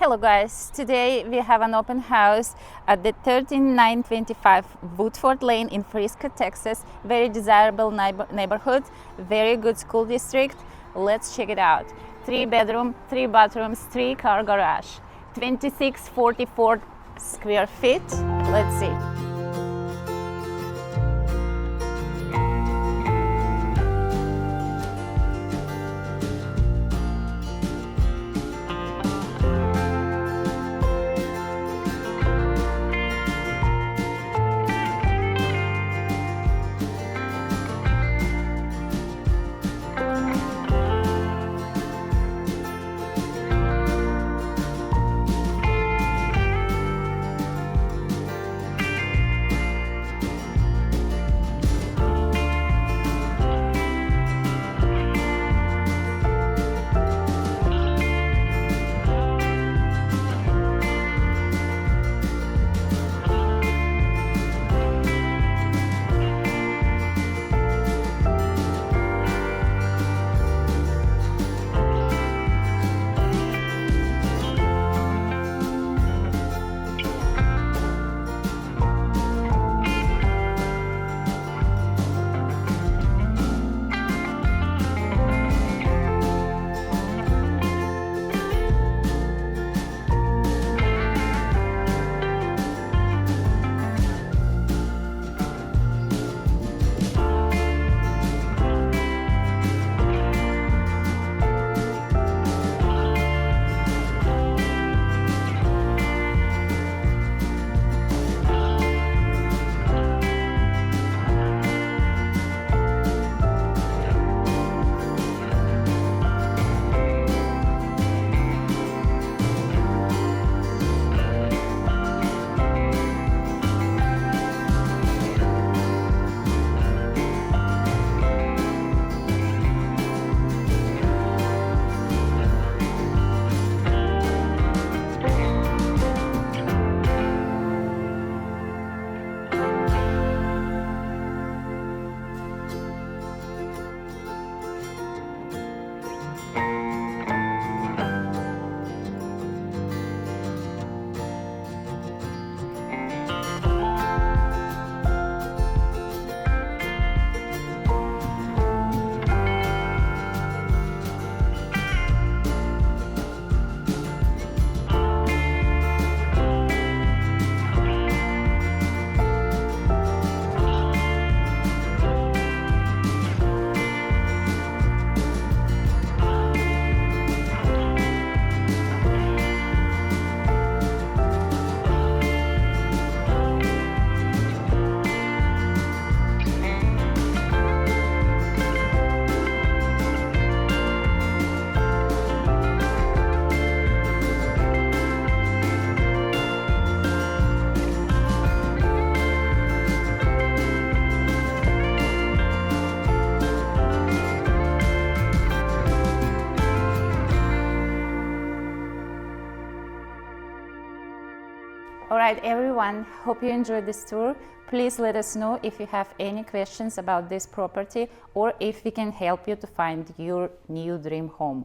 Hello guys, today we have an open house at the 13925 Woodford Lane in Frisco, Texas. Very desirable neighborhood, very good school district. Let's check it out. 3 bedroom, 3 bathrooms, 3 car garage, 2644 square feet. Let's see. Alright everyone, hope you enjoyed this tour. Please let us know if you have any questions about this property or if we can help you to find your new dream home.